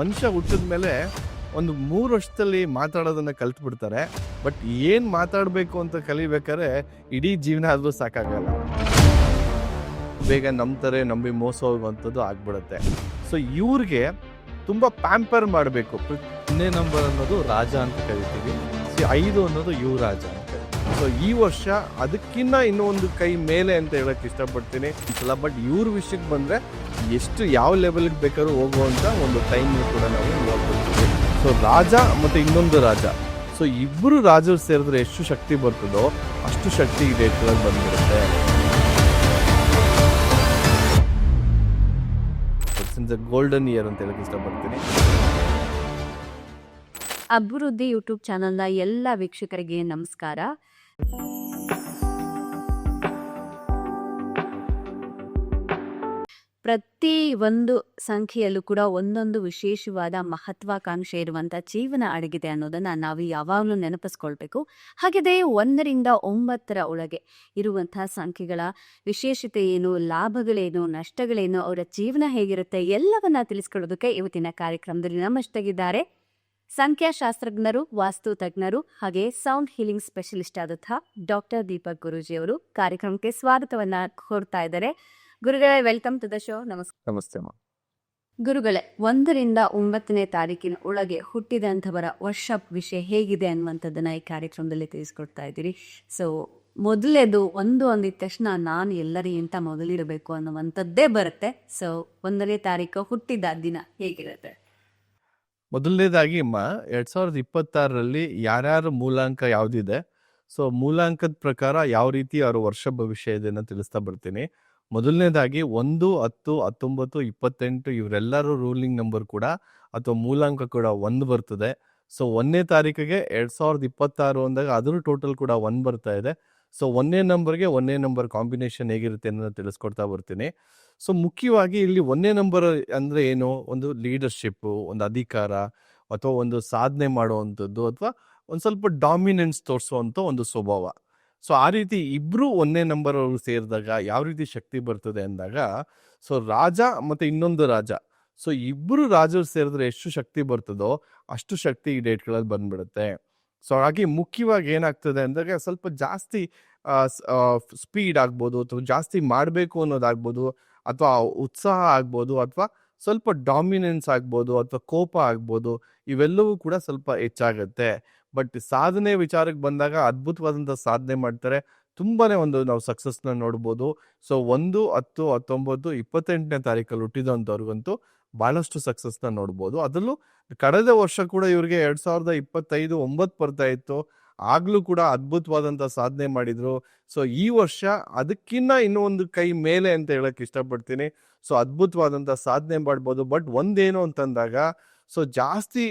ಮನುಷ್ಯ ಹುಟ್ಟಿದ ಮೇಲೆ ಒಂದು 3 ವರ್ಷದಲ್ಲಿ ಮಾತಾಡೋದನ್ನ ಕಲ್ತು ಬಿಡ್ತಾರೆ. ಬಟ್ ಏನು ಮಾತಾಡಬೇಕು ಅಂತ ಕಲಿಬೇಕಾದ್ರೆ ಇಡೀ ಜೀವನ ಆದರೂ ಸಾಕಾಗಲ್ಲ. ಬೇಗ ನಂಬ್ತಾರೆ, ನಂಬಿ ಮೋಸ ಹೋಗುವಂಥದ್ದು ಆಗ್ಬಿಡುತ್ತೆ. ಸೊ ಇವ್ರಿಗೆ ತುಂಬ ಪ್ಯಾಂಪರ್ ಮಾಡಬೇಕು. 1ನೇ ನಂಬರ್ ಅನ್ನೋದು ರಾಜ ಅಂತ ಕರಿತೀವಿ, 5 ಅನ್ನೋದು ಯುವರಾಜ ಅಂತ. ಸೊ ಈ ವರ್ಷ ಅದಕ್ಕಿಂತ ಇನ್ನೂ ಒಂದು ಕೈ ಮೇಲೆ ಅಂತ ಹೇಳಕ್ಕೆ ಇಷ್ಟಪಡ್ತೀನಿ. ಬಟ್ ಇವ್ರ ವಿಷಯಕ್ಕೆ ಬಂದರೆ ಎಷ್ಟು ಯಾವ ಲೆವೆಲ್ಗೆ ಬೇಕಾದ್ರೂ ಹೋಗುವಂಥ ಒಂದು ಟೈಮ್ ಕೂಡ ನಾವು ನೋಡ್ಕೊಳ್ತೀವಿ. ಸೊ ರಾಜ ಮತ್ತು ಇನ್ನೊಂದು ರಾಜ, ಸೊ ಇಬ್ಬರು ರಾಜರು ಸೇರಿದ್ರೆ ಎಷ್ಟು ಶಕ್ತಿ ಬರ್ತದೋ ಅಷ್ಟು ಶಕ್ತಿ ಈ ಡೇಟ್ಗಳಲ್ಲಿ ಬಂದ್ಬಿಡುತ್ತೆ. ಗೋಲ್ಡನ್ ಇಯರ್ ಅಂತ ಹೇಳಕ್ಕೆ ಇಷ್ಟಪಡ್ತೀನಿ. ಅಭಿವೃದ್ಧಿ ಯೂಟ್ಯೂಬ್ ಚಾನಲ್ನ ಎಲ್ಲ ವೀಕ್ಷಕರಿಗೆ ನಮಸ್ಕಾರ. ಪ್ರತಿ ಒಂದು ಸಂಖ್ಯೆಯಲ್ಲೂ ಕೂಡ ಒಂದೊಂದು ವಿಶೇಷವಾದ ಮಹತ್ವಾಕಾಂಕ್ಷೆ ಇರುವಂಥ ಜೀವನ ಅಡಗಿದೆ ಅನ್ನೋದನ್ನು ನಾವು ಯಾವಾಗಲೂ ನೆನಪಿಸ್ಕೊಳ್ಬೇಕು. ಹಾಗೆಯೇ 1ರಿಂದ 9ರ ಒಳಗೆ ಇರುವಂತಹ ಸಂಖ್ಯೆಗಳ ವಿಶೇಷತೆ ಏನು, ಲಾಭಗಳೇನು, ನಷ್ಟಗಳೇನು, ಅವರ ಜೀವನ ಹೇಗಿರುತ್ತೆ ಎಲ್ಲವನ್ನ ತಿಳಿಸ್ಕೊಳ್ಳೋದಕ್ಕೆ ಇವತ್ತಿನ ಕಾರ್ಯಕ್ರಮದಲ್ಲಿ ನಮ್ಮಷ್ಟಾಗಿದ್ದಾರೆ ಸಂಖ್ಯಾಶಾಸ್ತ್ರಜ್ಞರು, ವಾಸ್ತು ತಜ್ಞರು ಹಾಗೆ ಸೌಂಡ್ ಹೀಲಿಂಗ್ ಸ್ಪೆಷಲಿಸ್ಟ್ ಆದಂತಹ ಡಾಕ್ಟರ್ ದೀಪಕ್ ಗುರೂಜಿ ಅವರು ಕಾರ್ಯಕ್ರಮಕ್ಕೆ ಸ್ವಾಗತವನ್ನ ಕೋರ್ತಾ ಇದ್ದಾರೆ. ಗುರುಗಳೇ, ವೆಲ್ಕಮ್ ಟು ದ ಶೋ. ನಮಸ್ತೆ ಅಮ್ಮ. ಗುರುಗಳೇ, 1ರಿಂದ 9ನೇ ತಾರೀಕಿನ ಒಳಗೆ ಹುಟ್ಟಿದಂಥವರ ವರ್ಷ ವಿಷಯ ಹೇಗಿದೆ ಅನ್ನುವಂಥದ್ದನ್ನ ಈ ಕಾರ್ಯಕ್ರಮದಲ್ಲಿ ತಿಳಿಸ್ಕೊಡ್ತಾ ಇದ್ದೀರಿ. ಸೊ ಮೊದಲೇದು ಒಂದು ಅಂದಿದ ತಕ್ಷಣ ನಾನು ಎಲ್ಲರಿಗಿಂತ ಮೊದಲಿರಬೇಕು ಅನ್ನುವಂಥದ್ದೇ ಬರುತ್ತೆ. ಸೊ 1ನೇ ತಾರೀಕು ಹುಟ್ಟಿದ ದಿನ ಹೇಗಿರುತ್ತೆ? ಮೊದಲನೇದಾಗಿ 2026ರಲ್ಲಿ ಯಾರ್ಯಾರ ಮೂಲಾಂಕ ಯಾವುದಿದೆ, ಸೊ ಮೂಲಾಂಕದ ಪ್ರಕಾರ ಯಾವ ರೀತಿ ಅವ್ರ ವರ್ಷ ಭವಿಷ್ಯ ಇದೆ ಅಂತ ತಿಳಿಸ್ತಾ ಬರ್ತೀನಿ. ಮೊದಲನೇದಾಗಿ 1, 10, 19, 28 ಇವರೆಲ್ಲರೂ ರೂಲಿಂಗ್ ನಂಬರ್ ಕೂಡ ಅಥವಾ ಮೂಲಾಂಕ ಕೂಡ 1 ಬರ್ತದೆ. ಸೊ 1ನೇ ತಾರೀಕಿಗೆ 2026 ಅಂದಾಗ ಅದ್ರ ಟೋಟಲ್ ಕೂಡ 1 ಬರ್ತಾ ಇದೆ. ಸೊ 1ನೇ ನಂಬರ್ಗೆ 1ನೇ ನಂಬರ್ ಕಾಂಬಿನೇಷನ್ ಹೇಗಿರುತ್ತೆ ಅನ್ನೋದನ್ನ ತಿಳಿಸ್ಕೊಡ್ತಾ ಬರ್ತೀನಿ. ಸೊ ಮುಖ್ಯವಾಗಿ ಇಲ್ಲಿ 1ನೇ ನಂಬರ್ ಅಂದರೆ ಏನು, ಒಂದು ಲೀಡರ್ಶಿಪ್ಪು, ಒಂದು ಅಧಿಕಾರ ಅಥವಾ ಒಂದು ಸಾಧನೆ ಮಾಡುವಂಥದ್ದು ಅಥವಾ ಒಂದು ಸ್ವಲ್ಪ ಡಾಮಿನೆನ್ಸ್ ತೋರಿಸುವಂಥ ಒಂದು ಸ್ವಭಾವ. ಸೊ ಆ ರೀತಿ ಇಬ್ಬರು 1ನೇ ನಂಬರ್ ಅವರು ಸೇರಿದಾಗ ಯಾವ ರೀತಿ ಶಕ್ತಿ ಬರ್ತದೆ ಅಂದಾಗ, ಸೊ ರಾಜ ಮತ್ತು ಇನ್ನೊಂದು ರಾಜ, ಸೊ ಇಬ್ಬರು ರಾಜರು ಸೇರಿದ್ರೆ ಎಷ್ಟು ಶಕ್ತಿ ಬರ್ತದೋ ಅಷ್ಟು ಶಕ್ತಿ ಈ ಡೇಟ್ಗಳಲ್ಲಿ ಬಂದ್ಬಿಡುತ್ತೆ. ಸೊ ಹಾಗಾಗಿ ಮುಖ್ಯವಾಗಿ ಏನಾಗ್ತದೆ ಅಂದಾಗ ಸ್ವಲ್ಪ ಜಾಸ್ತಿ ಸ್ಪೀಡ್ ಆಗ್ಬೋದು ಅಥವಾ ಜಾಸ್ತಿ ಮಾಡಬೇಕು ಅನ್ನೋದಾಗ್ಬೋದು ಅಥವಾ ಉತ್ಸಾಹ ಆಗ್ಬೋದು ಅಥವಾ ಸ್ವಲ್ಪ ಡಾಮಿನೆನ್ಸ್ ಆಗ್ಬೋದು ಅಥವಾ ಕೋಪ ಆಗ್ಬೋದು, ಇವೆಲ್ಲವೂ ಕೂಡ ಸ್ವಲ್ಪ ಹೆಚ್ಚಾಗುತ್ತೆ. ಬಟ್ ಸಾಧನೆ ವಿಚಾರಕ್ಕೆ ಬಂದಾಗ ಅದ್ಭುತವಾದಂಥ ಸಾಧನೆ ಮಾಡ್ತಾರೆ. ತುಂಬಾನೇ ಒಂದು ನಾವು ಸಕ್ಸಸ್ನ ನೋಡ್ಬೋದು. ಸೊ 1, 10, 19, 28ನೇ ತಾರೀಕಲ್ಲಿ ಹುಟ್ಟಿದಂಥವ್ರಿಗಂತೂ ಬಹಳಷ್ಟು ಸಕ್ಸಸ್ನ ನೋಡ್ಬೋದು. ಅದರಲ್ಲೂ ಕಳೆದ ವರ್ಷ ಕೂಡ ಇವ್ರಿಗೆ 2025 9 ಬರ್ತಾ ಇತ್ತು, ಆಗ್ಲೂ ಕೂಡ ಅದ್ಭುತವಾದಂಥ ಸಾಧನೆ ಮಾಡಿದ್ರು. ಸೊ ಈ ವರ್ಷ ಅದಕ್ಕಿಂತ ಇನ್ನೂ ಒಂದು ಕೈ ಮೇಲೆ ಅಂತ ಹೇಳಕ್ ಇಷ್ಟಪಡ್ತೀನಿ. ಸೊ ಅದ್ಭುತವಾದಂಥ ಸಾಧನೆ ಮಾಡ್ಬೋದು. ಬಟ್ ಒಂದೇನು ಅಂತಂದಾಗ, ಸೊ ಜಾಸ್ತಿ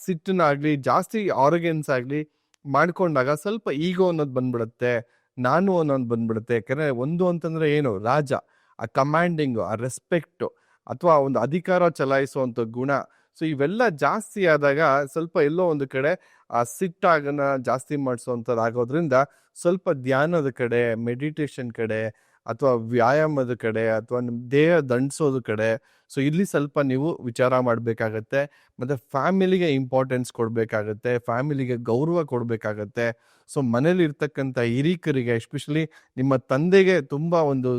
ಸಿಟ್ಟನ್ನಾಗಲಿ ಜಾಸ್ತಿ ಆರೋಗ್ಯನ್ಸ್ ಆಗಲಿ ಮಾಡ್ಕೊಂಡಾಗ ಸ್ವಲ್ಪ ಈಗೋ ಅನ್ನೋದು ಬಂದ್ಬಿಡುತ್ತೆ, ನಾನು ಅನ್ನೋದು ಬಂದ್ಬಿಡುತ್ತೆ. ಯಾಕಂದರೆ 1 ಅಂತಂದರೆ ಏನು, ರಾಜ, ಆ ಕಮಾಂಡಿಂಗು, ಆ ರೆಸ್ಪೆಕ್ಟು ಅಥವಾ ಒಂದು ಅಧಿಕಾರ ಚಲಾಯಿಸುವಂಥ ಗುಣ. ಸೊ ಇವೆಲ್ಲ ಜಾಸ್ತಿ ಆದಾಗ ಸ್ವಲ್ಪ ಎಲ್ಲೋ ಒಂದು ಕಡೆ ಆ ಸಿಟ್ಟಾಗನ್ನ ಜಾಸ್ತಿ ಮಾಡಿಸೋವಂಥದ್ದು ಆಗೋದ್ರಿಂದ ಸ್ವಲ್ಪ ಧ್ಯಾನದ ಕಡೆ, ಮೆಡಿಟೇಷನ್ ಕಡೆ ಅಥವಾ ವ್ಯಾಯಾಮದ ಕಡೆ ಅಥವಾ ನಿಮ್ಮ ದೇಹ ದಂಡಿಸೋದ ಕಡೆ, ಸೊ ಇಲ್ಲಿ ಸ್ವಲ್ಪ ನೀವು ವಿಚಾರ ಮಾಡಬೇಕಾಗತ್ತೆ. ಮತ್ತು ಫ್ಯಾಮಿಲಿಗೆ ಇಂಪಾರ್ಟೆನ್ಸ್ ಕೊಡಬೇಕಾಗತ್ತೆ, ಫ್ಯಾಮಿಲಿಗೆ ಗೌರವ ಕೊಡಬೇಕಾಗತ್ತೆ. ಸೊ ಮನೇಲಿ ಇರ್ತಕ್ಕಂಥ ಹಿರೀಕರಿಗೆ, ಎಸ್ಪೆಷಲಿ ನಿಮ್ಮ ತಂದೆಗೆ ತುಂಬ ಒಂದು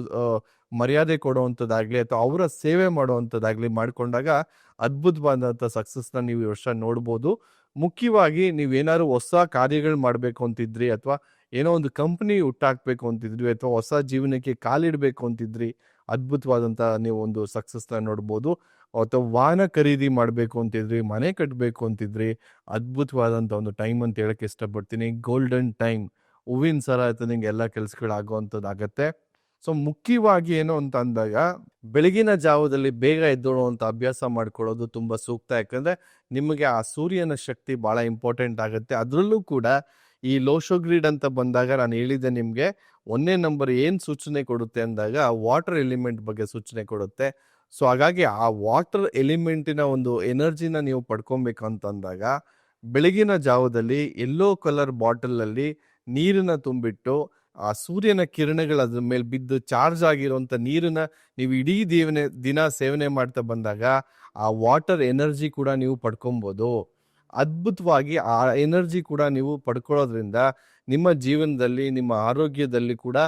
ಮರ್ಯಾದೆ ಕೊಡುವಂಥದ್ದಾಗಲಿ ಅಥವಾ ಅವರ ಸೇವೆ ಮಾಡುವಂಥದ್ದಾಗಲಿ ಮಾಡಿಕೊಂಡಾಗ ಅದ್ಭುತವಾದಂಥ ಸಕ್ಸಸ್ನ ನೀವು ಈ ವರ್ಷ ನೋಡ್ಬೋದು. ಮುಖ್ಯವಾಗಿ ನೀವೇನಾದ್ರು ಹೊಸ ಕಾರ್ಯಗಳು ಮಾಡಬೇಕು ಅಂತಿದ್ರಿ ಅಥವಾ ಏನೋ ಒಂದು ಕಂಪ್ನಿ ಹುಟ್ಟಾಕ್ಬೇಕು ಅಂತಿದ್ರಿ ಅಥವಾ ಹೊಸ ಜೀವನಕ್ಕೆ ಕಾಲಿಡಬೇಕು ಅಂತಿದ್ರಿ, ಅದ್ಭುತವಾದಂಥ ನೀವು ಒಂದು ಸಕ್ಸಸ್ನ ನೋಡ್ಬೋದು. ಅಥವಾ ವಾಹನ ಖರೀದಿ ಮಾಡಬೇಕು ಅಂತಿದ್ರಿ, ಮನೆ ಕಟ್ಟಬೇಕು ಅಂತಿದ್ರಿ, ಅದ್ಭುತವಾದಂಥ ಒಂದು ಟೈಮ್ ಅಂತ ಹೇಳಕ್ಕೆ ಇಷ್ಟಪಡ್ತೀನಿ. ಗೋಲ್ಡನ್ ಟೈಮ್, ಹೂವಿನ ಸರ ಆಯ್ತು, ನಿಂಗೆ ಎಲ್ಲ ಕೆಲಸಗಳಾಗುವಂಥದ್ದಾಗತ್ತೆ. ಸೊ ಮುಖ್ಯವಾಗಿ ಏನು ಅಂತ ಅಂದಾಗ, ಬೆಳಗಿನ ಜಾವದಲ್ಲಿ ಬೇಗ ಎದ್ದೇಳುವಂಥ ಅಭ್ಯಾಸ ಮಾಡ್ಕೊಳ್ಳೋದು ತುಂಬ ಸೂಕ್ತ. ಯಾಕಂದರೆ ನಿಮಗೆ ಆ ಸೂರ್ಯನ ಶಕ್ತಿ ಭಾಳ ಇಂಪಾರ್ಟೆಂಟ್ ಆಗುತ್ತೆ. ಅದರಲ್ಲೂ ಕೂಡ ಈ ಲೋಶೋಗ್ರಿಡ್ ಅಂತ ಬಂದಾಗ ನಾನು ಹೇಳಿದ್ದೆ ನಿಮಗೆ, 1ನೇ ನಂಬರ್ ಏನು ಸೂಚನೆ ಕೊಡುತ್ತೆ ಅಂದಾಗ ವಾಟರ್ ಎಲಿಮೆಂಟ್ ಬಗ್ಗೆ ಸೂಚನೆ ಕೊಡುತ್ತೆ. ಸೊ ಹಾಗಾಗಿ ಆ ವಾಟರ್ ಎಲಿಮೆಂಟಿನ ಒಂದು ಎನರ್ಜಿನ ನೀವು ಪಡ್ಕೊಬೇಕು ಅಂತಂದಾಗ ಬೆಳಗಿನ ಜಾವದಲ್ಲಿ ಯೆಲ್ಲೋ ಕಲರ್ ಬಾಟಲಲ್ಲಿ ನೀರನ್ನು ತುಂಬಿಟ್ಟು ಆ ಸೂರ್ಯನ ಕಿರಣಗಳು ಅದ್ರ ಮೇಲೆ ಬಿದ್ದು ಚಾರ್ಜ್ ಆಗಿರುವಂಥ ನೀರನ್ನ ನೀವು ಇಡೀ ದಿನ ಸೇವನೆ ಮಾಡ್ತಾ ಬಂದಾಗ ಆ ವಾಟರ್ ಎನರ್ಜಿ ಕೂಡ ನೀವು ಪಡ್ಕೊಬೋದು. ಅದ್ಭುತವಾಗಿ ಆ ಎನರ್ಜಿ ಕೂಡ ನೀವು ಪಡ್ಕೊಳ್ಳೋದ್ರಿಂದ ನಿಮ್ಮ ಜೀವನದಲ್ಲಿ, ನಿಮ್ಮ ಆರೋಗ್ಯದಲ್ಲಿ ಕೂಡ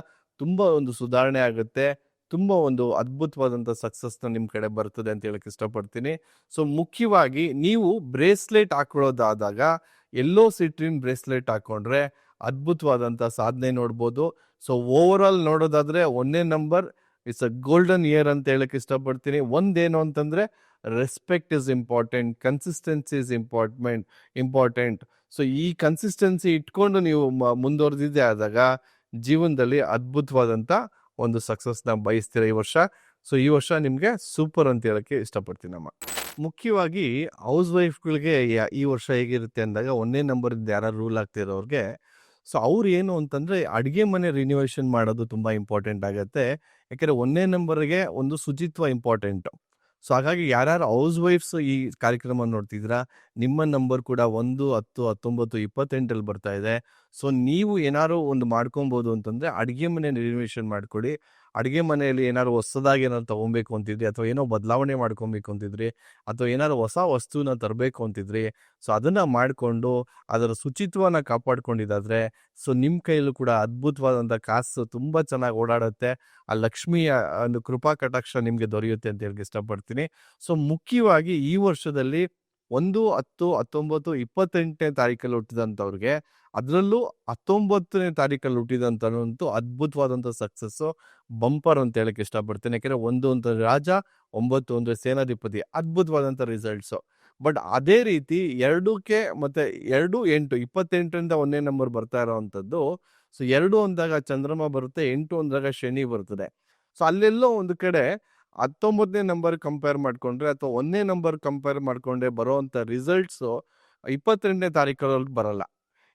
ತುಂಬಾ ಒಂದು ಸುಧಾರಣೆ ಆಗುತ್ತೆ. ತುಂಬಾ ಒಂದು ಅದ್ಭುತವಾದಂಥ ಸಕ್ಸಸ್ನ ನಿಮ್ಮ ಕಡೆ ಬರ್ತದೆ ಅಂತ ಹೇಳಕ್ ಇಷ್ಟಪಡ್ತೀನಿ. ಸೊ ಮುಖ್ಯವಾಗಿ ನೀವು ಬ್ರೇಸ್ಲೆಟ್ ಹಾಕೊಳ್ಳೋದಾದಾಗ ಎಲ್ಲೋ ಸಿಟ್ರಿನ್ ಬ್ರೇಸ್ಲೆಟ್ ಹಾಕೊಂಡ್ರೆ ಅದ್ಭುತವಾದಂಥ ಸಾಧನೆ ನೋಡ್ಬೋದು. ಸೊ ಓವರ್ ಆಲ್ ನೋಡೋದಾದ್ರೆ 1ನೇ number it's a golden year ಅಂತ ಹೇಳಕ್ ಇಷ್ಟಪಡ್ತೀನಿ. ಒಂದೇನು ಅಂತಂದ್ರೆ respect is important, consistency is important. So ಈ ಕನ್ಸಿಸ್ಟೆನ್ಸಿ ಇಟ್ಕೊಂಡು ನೀವು ಮುಂದುವರೆದಿದ್ದೆ ಆದಾಗ ಜೀವನದಲ್ಲಿ ಅದ್ಭುತವಾದಂಥ ಒಂದು ಸಕ್ಸಸ್ನ ಬಯಸ್ತೀರ ಈ ವರ್ಷ. ಸೊ ಈ ವರ್ಷ ನಿಮಗೆ ಸೂಪರ್ ಅಂತ ಹೇಳಕ್ಕೆ ಇಷ್ಟಪಡ್ತೀನಮ್ಮ. ಮುಖ್ಯವಾಗಿ ಹೌಸ್ ವೈಫ್ಗಳಿಗೆ ಈ ವರ್ಷ ಹೇಗಿರುತ್ತೆ ಅಂದಾಗ 1ನೇ ನಂಬರಿಂದ ಯಾರು ರೂಲ್ ಆಗ್ತಿರೋರಿಗೆ, ಸೊ ಅವ್ರು ಏನು ಅಂತಂದ್ರೆ ಅಡುಗೆ ಮನೆ ರಿನೋವೇಷನ್ ಮಾಡೋದು ತುಂಬಾ ಇಂಪಾರ್ಟೆಂಟ್ ಆಗುತ್ತೆ. ಯಾಕಂದ್ರೆ 1ನೇ ನಂಬರ್ಗೆ ಒಂದು ಶುಚಿತ್ವ ಇಂಪಾರ್ಟೆಂಟ್. ಸೊ ಹಾಗಾಗಿ ಯಾರ್ಯಾರು ಹೌಸ್ ವೈಫ್ಸ್ ಈ ಕಾರ್ಯಕ್ರಮ ನೋಡ್ತಿದ್ದೀರಾ, ನಿಮ್ಮ ನಂಬರ್ ಕೂಡ 1, 10, 19, 28 ಬರ್ತಾ ಇದೆ. ಸೊ ನೀವು ಏನಾದ್ರು ಒಂದು ಮಾಡ್ಕೊಬೋದು ಅಂತಂದ್ರೆ ಅಡುಗೆ ಮನೆ ರಿನೋವೇಷನ್ ಮಾಡ್ಕೊಡಿ. ಅಡುಗೆ ಮನೆಯಲ್ಲಿ ಏನಾದ್ರು ಹೊಸದಾಗಿ ಏನಾದ್ರು ತಗೊಬೇಕು ಅಂತಿದ್ರಿ, ಅಥವಾ ಏನೋ ಬದಲಾವಣೆ ಮಾಡ್ಕೊಬೇಕು ಅಂತಿದ್ರಿ, ಅಥವಾ ಏನಾದ್ರು ಹೊಸ ವಸ್ತುನ ತರಬೇಕು ಅಂತಿದ್ರಿ, ಸೊ ಅದನ್ನ ಮಾಡಿಕೊಂಡು ಅದರ ಶುಚಿತ್ವನ ಕಾಪಾಡ್ಕೊಂಡಿದ್ದಾದ್ರೆ ಸೊ ನಿಮ್ಮ ಕೈಯಲ್ಲೂ ಕೂಡ ಅದ್ಭುತವಾದಂಥ ಕಾಸು ತುಂಬ ಚೆನ್ನಾಗಿ ಓಡಾಡುತ್ತೆ. ಆ ಲಕ್ಷ್ಮಿಯ ಒಂದು ಕೃಪಾ ಕಟಾಕ್ಷ ನಿಮಗೆ ದೊರೆಯುತ್ತೆ ಅಂತ ಹೇಳಕ್ಕೆ ಇಷ್ಟಪಡ್ತೀನಿ. ಸೊ ಮುಖ್ಯವಾಗಿ ಈ ವರ್ಷದಲ್ಲಿ 1, 10, 19, 28ನೇ ತಾರೀಕಲ್ಲಿ ಹುಟ್ಟಿದಂಥವ್ರಿಗೆ, ಅದರಲ್ಲೂ 19ನೇ ತಾರೀಕಲ್ಲಿ ಹುಟ್ಟಿದಂತನಂತೂ ಅದ್ಭುತವಾದಂಥ ಸಕ್ಸಸ್ಸು ಬಂಪರ್ ಅಂತ ಹೇಳಕ್ಕೆ ಇಷ್ಟಪಡ್ತೀನಿ. ಯಾಕೆಂದರೆ 1 ಅಂತ ರಾಜ, 9 ಅಂದರೆ ಸೇನಾಧಿಪತಿ, ಅದ್ಭುತವಾದಂಥ ರಿಸಲ್ಟ್ಸು. ಬಟ್ ಅದೇ ರೀತಿ 2ಕ್ಕೆ ಮತ್ತು 2, 8, 28ರಿಂದ 1ನೇ ನಂಬರ್ ಬರ್ತಾ ಇರೋವಂಥದ್ದು. ಸೊ 2 ಅಂದಾಗ ಚಂದ್ರಮ ಬರುತ್ತೆ, 8 ಅಂದಾಗ ಶನಿ ಬರ್ತದೆ. ಸೊ ಅಲ್ಲೆಲ್ಲೋ ಒಂದು ಕಡೆ 19ನೇ ನಂಬರ್ ಕಂಪೇರ್ ಮಾಡಿಕೊಂಡ್ರೆ ಅಥವಾ 1ನೇ ನಂಬರ್ ಕಂಪೇರ್ ಮಾಡಿಕೊಂಡ್ರೆ ಬರೋವಂಥ ರಿಸಲ್ಟ್ಸು 22ನೇ ತಾರೀಕಲ್ಲಿ ಬರಲ್ಲ.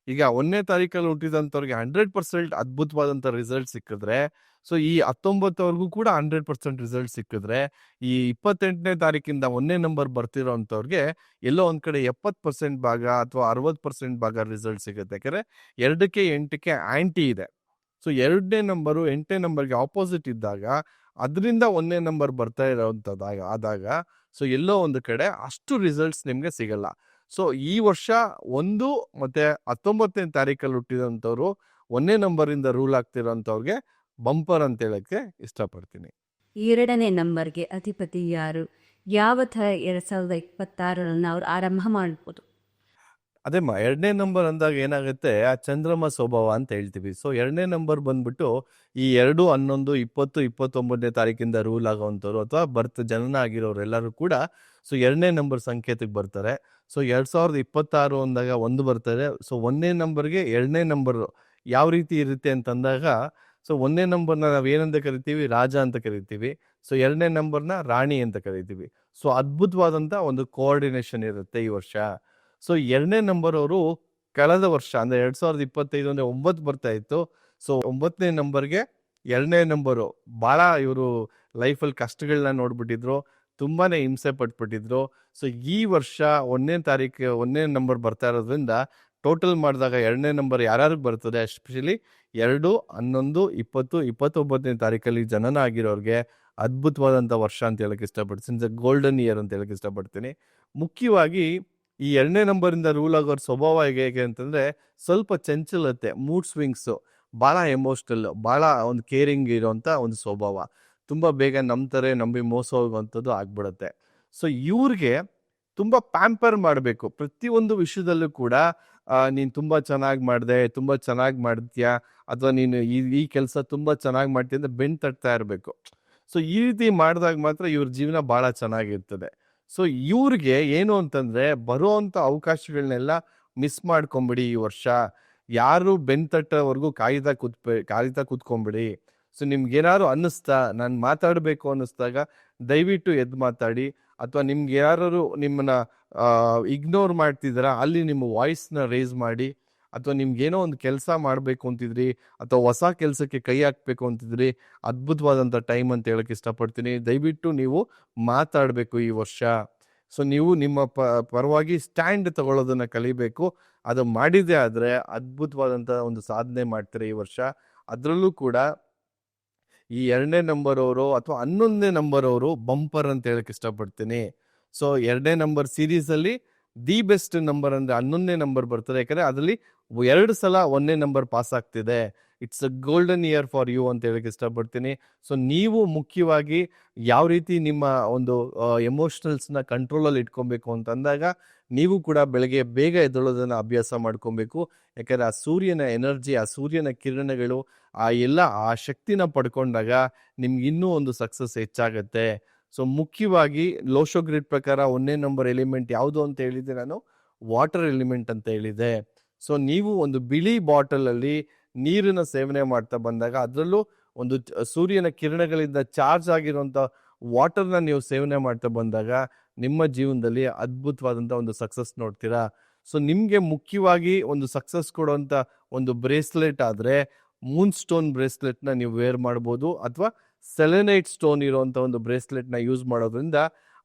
ಈಗ 1ನೇ ತಾರೀಕಲ್ಲಿ ಹುಟ್ಟಿದಂಥವ್ರಿಗೆ 100% ಅದ್ಭುತವಾದಂಥ ರಿಸಲ್ಟ್ ಸಿಕ್ಕಿದ್ರೆ, ಸೊ ಈ 19ವರೆಗೂ ಕೂಡ 100% ರಿಸಲ್ಟ್ ಸಿಕ್ಕಿದ್ರೆ, ಈ 28ನೇ ತಾರೀಕಿಂದ 1ನೇ ನಂಬರ್ ಬರ್ತಿರೋಂಥವ್ರಿಗೆ ಎಲ್ಲೋ ಒಂದು ಕಡೆ 70% ಭಾಗ ಅಥವಾ 60% ಭಾಗ ರಿಸಲ್ಟ್ ಸಿಗುತ್ತೆ. ಯಾಕೆಂದರೆ 2ಕ್ಕೆ 8ಕ್ಕೆ ಆ್ಯಂಟಿ ಇದೆ. ಸೊ 2ನೇ ನಂಬರು 8ನೇ ನಂಬರ್ಗೆ ಆಪೋಸಿಟ್ ಇದ್ದಾಗ ಅದರಿಂದ 1ನೇ ನಂಬರ್ ಬರ್ತಾ ಇರೋವಂಥದ್ದಾಗ ಆದಾಗ ಸೊ ಎಲ್ಲೋ ಒಂದು ಕಡೆ ಅಷ್ಟು ರಿಸಲ್ಟ್ಸ್ ನಿಮಗೆ ಸಿಗಲ್ಲ. ಸೊ ಈ ವರ್ಷ 1 ಮತ್ತು 19ನೇ ತಾರೀಕಲ್ಲಿ ಹುಟ್ಟಿದಂಥವ್ರು 1ನೇ ನಂಬರಿಂದ ರೂಲ್ ಆಗ್ತಿರೋಂಥವ್ರಿಗೆ ಬಂಪರ್ ಅಂತ ಹೇಳಕ್ಕೆ ಇಷ್ಟಪಡ್ತೀನಿ. 2ನೇ ನಂಬರ್ಗೆ ಅಧಿಪತಿ ಯಾರು? ಯಾವ ಥರ 2026 ಅವ್ರು ಆರಂಭ ಮಾಡ್ಬೋದು? ಅದೇಮ್ಮ 2ನೇ ನಂಬರ್ ಅಂದಾಗ ಏನಾಗುತ್ತೆ, ಆ ಚಂದ್ರಮ ಸ್ವಭಾವ ಅಂತ ಹೇಳ್ತೀವಿ. ಸೊ 2ನೇ ನಂಬರ್ ಬಂದ್ಬಿಟ್ಟು ಈ 2, 11, 20, 29ನೇ ತಾರೀಕಿಂದ ರೂಲ್ ಆಗೋವಂಥವ್ರು ಅಥವಾ ಜನನ ಆಗಿರೋರು ಎಲ್ಲರೂ ಕೂಡ ಸೊ 2ನೇ ನಂಬರ್ ಸಂಕೇತಕ್ಕೆ ಬರ್ತಾರೆ. ಸೊ 2026 ಅಂದಾಗ 1 ಬರ್ತಾರೆ. ಸೊ 1ನೇ ನಂಬರ್ಗೆ 2ನೇ ನಂಬರ್ ಯಾವ ರೀತಿ ಇರುತ್ತೆ ಅಂತಂದಾಗ, ಸೊ 1ನೇ ನಂಬರ್ನ ನಾವು ಏನಂತ ಕರಿತೀವಿ, ರಾಜ ಅಂತ ಕರಿತೀವಿ. ಸೊ 2ನೇ ನಂಬರ್ನ ರಾಣಿ ಅಂತ ಕರಿತೀವಿ. ಸೊ ಅದ್ಭುತವಾದಂಥ ಒಂದು ಕೋಆರ್ಡಿನೇಷನ್ ಇರುತ್ತೆ ಈ ವರ್ಷ. ಸೊ 2ನೇ ನಂಬರ್ ಅವರು ಕಳೆದ ವರ್ಷ ಅಂದರೆ 2025 ಅಂದರೆ 9 ಬರ್ತಾ ಇತ್ತು. ಸೊ 9ನೇ ನಂಬರ್ಗೆ 2ನೇ ನಂಬರು ಭಾಳ ಇವರು ಲೈಫಲ್ಲಿ ಕಷ್ಟಗಳನ್ನ ನೋಡ್ಬಿಟ್ಟಿದ್ರು, ತುಂಬಾ ಹಿಂಸೆ ಪಟ್ಬಿಟ್ಟಿದ್ರು. ಸೊ ಈ ವರ್ಷ 1ನೇ ತಾರೀಕು 1ನೇ ನಂಬರ್ ಬರ್ತಾ ಇರೋದ್ರಿಂದ ಟೋಟಲ್ ಮಾಡಿದಾಗ 2ನೇ ನಂಬರ್ ಯಾರ್ಯಾರಿಗೆ ಬರ್ತದೆ, ಎಸ್ಪೆಷಲಿ 2, 11, 20, 29ನೇ ತಾರೀಕಲ್ಲಿ ಜನನ ಆಗಿರೋರಿಗೆ ಅದ್ಭುತವಾದಂಥ ವರ್ಷ ಅಂತ ಹೇಳಕ್ಕೆ ಇಷ್ಟಪಡ್ತೀನಿ. ಗೋಲ್ಡನ್ ಇಯರ್ ಅಂತ ಹೇಳಕ್ಕೆ ಇಷ್ಟಪಡ್ತೀನಿ. ಮುಖ್ಯವಾಗಿ ಈ 2ನೇ ನಂಬರಿಂದ ರೂಲ್ ಆಗೋರ ಸ್ವಭಾವ ಹೇಗೆ ಅಂತಂದರೆ ಸ್ವಲ್ಪ ಚಂಚಲತೆ, ಮೂಡ್ ಸ್ವಿಂಗ್ಸು, ಭಾಳ ಎಮೋಷ್ನಲ್, ಭಾಳ ಒಂದು ಕೇರಿಂಗ್ ಇರೋವಂಥ ಒಂದು ಸ್ವಭಾವ, ತುಂಬ ಬೇಗ ನಂಬ್ತಾರೆ, ನಂಬಿ ಮೋಸ ಹೋಗುವಂಥದ್ದು ಆಗ್ಬಿಡುತ್ತೆ. ಸೊ ಇವ್ರಿಗೆ ತುಂಬ ಪ್ಯಾಂಪರ್ ಮಾಡಬೇಕು ಪ್ರತಿಯೊಂದು ವಿಷಯದಲ್ಲೂ ಕೂಡ. ನೀನು ತುಂಬ ಚೆನ್ನಾಗಿ ಮಾಡಿದೆ, ತುಂಬ ಚೆನ್ನಾಗಿ ಮಾಡ್ತೀಯಾ, ಅಥವಾ ನೀನು ಈ ಕೆಲಸ ತುಂಬ ಚೆನ್ನಾಗಿ ಮಾಡ್ತೀಯ ಅಂತ ಬೆನ್ನು ತಟ್ತಾ ಇರಬೇಕು. ಸೊ ಈ ರೀತಿ ಮಾಡಿದಾಗ ಮಾತ್ರ ಇವ್ರ ಜೀವನ ಭಾಳ ಚೆನ್ನಾಗಿರ್ತದೆ. ಸೊ ಇವ್ರಿಗೆ ಏನು ಅಂತಂದರೆ ಬರುವಂಥ ಅವಕಾಶಗಳನ್ನೆಲ್ಲ ಮಿಸ್ ಮಾಡ್ಕೊಂಬಿಡಿ ಈ ವರ್ಷ. ಯಾರು ಬೆನ್ನು ತಟ್ಟೋವರೆಗೂ ಕಾಯ್ತಾ ಕೂತ್ಕೊಂಬಿಡಿ. ಸೊ ನಿಮ್ಗೇನಾದ್ರು ಅನ್ನಿಸ್ತಾ, ನಾನು ಮಾತಾಡಬೇಕು ಅನ್ನಿಸ್ದಾಗ ದಯವಿಟ್ಟು ಎದ್ದು ಮಾತಾಡಿ. ಅಥವಾ ನಿಮ್ಗೆ ಯಾರು ನಿಮ್ಮನ್ನ ಇಗ್ನೋರ್ ಮಾಡ್ತಿದ್ದೀರಾ, ಅಲ್ಲಿ ನಿಮ್ಮ ವಾಯ್ಸ್ನ ರೇಸ್ ಮಾಡಿ. ಅಥವಾ ನಿಮ್ಗೇನೋ ಒಂದು ಕೆಲಸ ಮಾಡಬೇಕು ಅಂತಿದ್ರಿ, ಅಥವಾ ಹೊಸ ಕೆಲಸಕ್ಕೆ ಕೈ ಹಾಕಬೇಕು ಅಂತಿದ್ರಿ, ಅದ್ಭುತವಾದಂಥ ಟೈಮ್ ಅಂತ ಹೇಳಕ್ಕೆ ಇಷ್ಟಪಡ್ತೀನಿ. ದಯವಿಟ್ಟು ನೀವು ಮಾತಾಡಬೇಕು ಈ ವರ್ಷ. ಸೊ ನೀವು ನಿಮ್ಮ ಪರವಾಗಿ ಸ್ಟ್ಯಾಂಡ್ ತಗೊಳ್ಳೋದನ್ನು ಕಲಿಬೇಕು. ಅದು ಮಾಡಿದೆ ಆದರೆ ಅದ್ಭುತವಾದಂಥ ಒಂದು ಸಾಧನೆ ಮಾಡ್ತಾರೆ ಈ ವರ್ಷ. ಅದರಲ್ಲೂ ಕೂಡ ಈ 2ನೇ ನಂಬರ್ ಅವರು ಅಥವಾ 11ನೇ ನಂಬರ್ ಅವರು ಬಂಪರ್ ಅಂತ ಹೇಳಕ್ಕೆ ಇಷ್ಟಪಡ್ತೀನಿ. ಸೊ 2ನೇ ನಂಬರ್ ಸೀರೀಸ್ ಅಲ್ಲಿ ದಿ ಬೆಸ್ಟ್ ನಂಬರ್ ಅಂದ್ರೆ 11ನೇ ನಂಬರ್ ಬರ್ತದೆ. ಯಾಕಂದ್ರೆ ಅದರಲ್ಲಿ 2 ಸಲ 1ನೇ ನಂಬರ್ ಪಾಸ್ ಆಗ್ತಿದೆ. It's a golden year for you ಅಂತ ಹೇಳಕ್ ಇಷ್ಟಪಡ್ತೀನಿ. ಸೊ ನೀವು ಮುಖ್ಯವಾಗಿ ಯಾವ ರೀತಿ ನಿಮ್ಮ ಒಂದು ಎಮೋಷನಲ್ಸ್ನ ಕಂಟ್ರೋಲಲ್ಲಿ ಇಟ್ಕೊಬೇಕು ಅಂತ ಅಂದಾಗ ನೀವು ಕೂಡ ಬೆಳಗ್ಗೆ ಬೇಗ ಎದ್ದೇಳೋದನ್ನ ಅಭ್ಯಾಸ ಮಾಡ್ಕೊಬೇಕು. ಯಾಕಂದ್ರೆ ಆ ಸೂರ್ಯನ ಎನರ್ಜಿ, ಆ ಸೂರ್ಯನ ಕಿರಣಗಳು, ಆ ಶಕ್ತಿನ ಪಡ್ಕೊಂಡಾಗ ನಿಮ್ಗೆ ಇನ್ನೂ ಒಂದು ಸಕ್ಸಸ್ ಹೆಚ್ಚಾಗತ್ತೆ. ಸೊ ಮುಖ್ಯವಾಗಿ ಲೋಶೋ ಗ್ರಿಡ್ ಪ್ರಕಾರ 1ನೇ ನಂಬರ್ ಎಲಿಮೆಂಟ್ ಯಾವುದು ಅಂತ ಹೇಳಿದೆ ನಾನು, ವಾಟರ್ ಎಲಿಮೆಂಟ್ ಅಂತ ಹೇಳಿದೆ. ಸೊ ನೀವು ಒಂದು ಬಿಳಿ ಬಾಟಲ್ ಅಲ್ಲಿ ನೀರನ್ನ ಸೇವನೆ ಮಾಡ್ತಾ ಬಂದಾಗ ಅದರಲ್ಲೂ ಒಂದು ಸೂರ್ಯನ ಕಿರಣಗಳಿಂದ ಚಾರ್ಜ್ ಆಗಿರುವಂತ ವಾಟರ್ನ ನೀವು ಸೇವನೆ ಮಾಡ್ತಾ ಬಂದಾಗ ನಿಮ್ಮ ಜೀವನದಲ್ಲಿ ಅದ್ಭುತವಾದಂತ ಒಂದು ಸಕ್ಸಸ್ ನೋಡ್ತೀರಾ. ಸೊ ನಿಮ್ಗೆ ಮುಖ್ಯವಾಗಿ ಒಂದು ಸಕ್ಸಸ್ ಕೊಡುವಂತ ಒಂದು ಬ್ರೇಸ್ಲೆಟ್ ಆದ್ರೆ ಮೂನ್ ಸ್ಟೋನ್ ಬ್ರೇಸ್ಲೆಟ್ ನ ನೀವು ವೇರ್ ಮಾಡ್ಬೋದು, ಅಥವಾ ಸೆಲೆನೈಟ್ ಸ್ಟೋನ್ ಇರುವಂತ ಒಂದು ಬ್ರೇಸ್ಲೆಟ್ ನ ಯೂಸ್ ಮಾಡೋದ್ರಿಂದ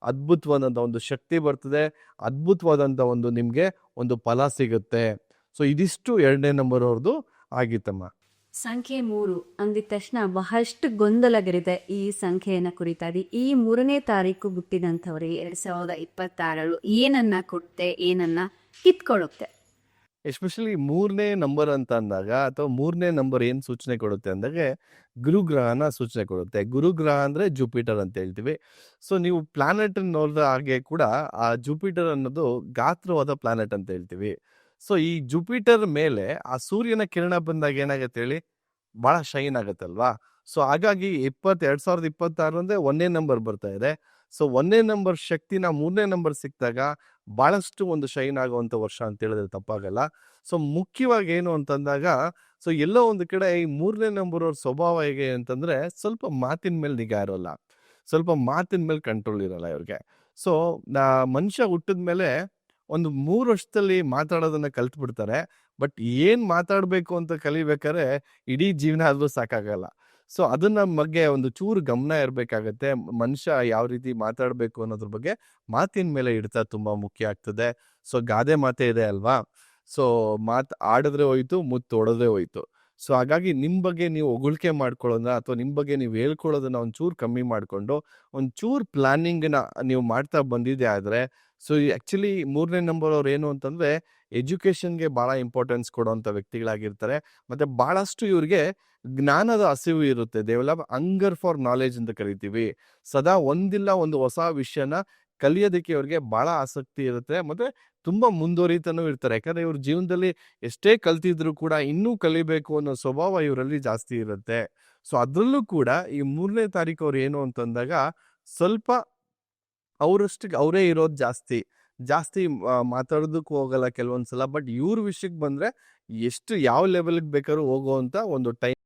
ಅದ್ಭುತವಾದಂತ ಒಂದು ಶಕ್ತಿ ಬರ್ತದೆ, ಅದ್ಭುತವಾದಂತ ಒಂದು ನಿಮ್ಗೆ ಒಂದು ಫಲ ಸಿಗುತ್ತೆ. ಸೊ ಇದಿಷ್ಟು 2ನೇ ನಂಬರ್ ಅವ್ರದ್ದು ಆಗಿತ್ತಮ್ಮ. ಸಂಖ್ಯೆ 3 ಅಂದಿದ ತಕ್ಷಣ ಬಹಳಷ್ಟು ಗೊಂದಲಗಳಿದೆ ಈ ಸಂಖ್ಯೆಯನ್ನ ಕುರಿತಾಗಿ. ಈ 3ನೇ ತಾರೀಕು ಹುಟ್ಟಿದಂಥವ್ರಿಗೆ 2026 ಏನನ್ನ ಕೊಡುತ್ತೆ, ಏನನ್ನ ಕಿತ್ಕೊಳ್ಳುತ್ತೆ? ಎಸ್ಪೆಷಲಿ 3ನೇ ನಂಬರ್ ಅಂತ ಅಂದಾಗ, ಅಥವಾ 3ನೇ ನಂಬರ್ ಏನ್ ಸೂಚನೆ ಕೊಡುತ್ತೆ ಅಂದಾಗ ಗುರುಗ್ರಹನ ಸೂಚನೆ ಕೊಡುತ್ತೆ. ಗುರುಗ್ರಹ ಅಂದ್ರೆ ಜುಪಿಟರ್ ಅಂತ ಹೇಳ್ತೀವಿ. ಸೊ ನೀವು ಪ್ಲಾನೆಟ್ ನೋಡಿದ ಹಾಗೆ ಕೂಡ ಆ ಜುಪಿಟರ್ ಅನ್ನೋದು ಗಾತ್ರವಾದ ಪ್ಲಾನೆಟ್ ಅಂತ ಹೇಳ್ತೀವಿ. ಸೊ ಈ ಜುಪಿಟರ್ ಮೇಲೆ ಆ ಸೂರ್ಯನ ಕಿರಣ ಬಂದಾಗ ಏನಾಗತ್ತೆ ಹೇಳಿ, ಬಹಳ ಶೈನ್ ಆಗತ್ತಲ್ವಾ. ಸೊ ಹಾಗಾಗಿ 2026 ಅಂದ್ರೆ 1ನೇ ನಂಬರ್ ಬರ್ತಾ ಇದೆ. ಸೊ 1ನೇ ನಂಬರ್ ಶಕ್ತಿನ 3ನೇ ನಂಬರ್ ಸಿಕ್ಕಿದಾಗ ಬಹಳಷ್ಟು ಒಂದು ಶೈನ್ ಆಗುವಂತ ವರ್ಷ ಅಂತ ಹೇಳಿದ್ರೆ ತಪ್ಪಾಗಲ್ಲ. ಸೊ ಮುಖ್ಯವಾಗಿ ಏನು ಅಂತಂದಾಗ, ಸೊ ಎಲ್ಲೋ ಒಂದು ಕಡೆ ಈ 3ನೇ ನಂಬರ್ ಅವ್ರ ಸ್ವಭಾವ ಹೇಗೆ ಅಂತಂದ್ರೆ ಸ್ವಲ್ಪ ಮಾತಿನ ಮೇಲೆ ನಿಗಾ ಇರೋಲ್ಲ, ಸ್ವಲ್ಪ ಮಾತಿನ ಮೇಲೆ ಕಂಟ್ರೋಲ್ ಇರಲ್ಲ ಇವ್ರಿಗೆ. ಸೊ ಮನುಷ್ಯ ಹುಟ್ಟಿದ ಮೇಲೆ ಒಂದು 3 ವರ್ಷದಲ್ಲಿ ಮಾತಾಡೋದನ್ನ ಕಲ್ತು ಬಿಡ್ತಾರೆ. ಬಟ್ ಏನ್ ಮಾತಾಡ್ಬೇಕು ಅಂತ ಕಲಿಬೇಕಾದ್ರೆ ಇಡೀ ಜೀವನ ಆದ್ರೂ ಸಾಕಾಗಲ್ಲ. ಸೊ ಅದನ್ನ ಬಗ್ಗೆ ಒಂದು ಚೂರು ಗಮನ ಇರ್ಬೇಕಾಗತ್ತೆ. ಮನುಷ್ಯ ಯಾವ ರೀತಿ ಮಾತಾಡ್ಬೇಕು ಅನ್ನೋದ್ರ ಬಗ್ಗೆ ಮಾತಿನ ಮೇಲೆ ಹಿಡಿತ ತುಂಬಾ ಮುಖ್ಯ ಆಗ್ತದೆ. ಸೊ ಗಾದೆ ಮಾತೆ ಇದೆ ಅಲ್ವಾ, ಸೊ ಆಡಿದ್ರೆ ಹೋಯ್ತು, ಮುತ್ತು ಹೊಡೆದ್ರೆ ಹೋಯ್ತು. ಸೊ ಹಾಗಾಗಿ ನಿಮ್ ಬಗ್ಗೆ ನೀವು ಹೊಗಳಿಕೆ ಮಾಡ್ಕೊಳ್ಳೋದನ್ನ, ಅಥವಾ ನಿಮ್ ಬಗ್ಗೆ ನೀವು ಹೇಳ್ಕೊಳ್ಳೋದನ್ನ ಒಂಚೂರು ಕಮ್ಮಿ ಮಾಡ್ಕೊಂಡು ಒಂಚೂರು ಪ್ಲಾನಿಂಗ್ ನ ನೀವು ಮಾಡ್ತಾ ಬಂದಿದೆ ಆದ್ರೆ, ಸೊ ಆಕ್ಚುಲಿ 3ನೇ ನಂಬರ್ ಅವ್ರು ಏನು ಅಂತಂದ್ರೆ ಎಜುಕೇಶನ್ಗೆ ಬಹಳ ಇಂಪಾರ್ಟೆನ್ಸ್ ಕೊಡುವಂತ ವ್ಯಕ್ತಿಗಳಾಗಿರ್ತಾರೆ. ಮತ್ತೆ ಬಹಳಷ್ಟು ಇವ್ರಿಗೆ ಜ್ಞಾನದ ಹಸಿವು ಇರುತ್ತೆ. They will have hunger for knowledge ಅಂತ ಕರಿತೀವಿ. ಸದಾ ಒಂದಿಲ್ಲ ಒಂದು ಹೊಸ ವಿಷಯನ ಕಲಿಯೋದಕ್ಕೆ ಇವ್ರಿಗೆ ಬಹಳ ಆಸಕ್ತಿ ಇರುತ್ತೆ, ಮತ್ತೆ ತುಂಬಾ ಮುಂದುವರಿತಾನೂ ಇರ್ತಾರೆ. ಯಾಕಂದ್ರೆ ಇವ್ರ ಜೀವನದಲ್ಲಿ ಎಷ್ಟೇ ಕಲ್ತಿದ್ರು ಕೂಡ ಇನ್ನೂ ಕಲಿಬೇಕು ಅನ್ನೋ ಸ್ವಭಾವ ಇವರಲ್ಲಿ ಜಾಸ್ತಿ ಇರುತ್ತೆ. ಸೊ ಅದ್ರಲ್ಲೂ ಕೂಡ ಈ 3ನೇ ತಾರೀಕು ಅವ್ರು ಏನು ಅಂತಂದಾಗ ಸ್ವಲ್ಪ ಅವರಷ್ಟಿಗೆ ಅವರೇ ಇರೋದು ಜಾಸ್ತಿ ಮಾತಾಡೋದಕ್ಕೂ ಹೋಗಲ್ಲ ಕೆಲವೊಂದ್ಸಲ. ಬಟ್ ಇವ್ರ ವಿಷಯಕ್ಕೆ ಬಂದ್ರೆ ಎಷ್ಟು ಯಾವ ಲೆವೆಲ್ಗೆ ಬೇಕಾದ್ರೂ ಹೋಗುವಂತ ಒಂದು ಟೈಮ್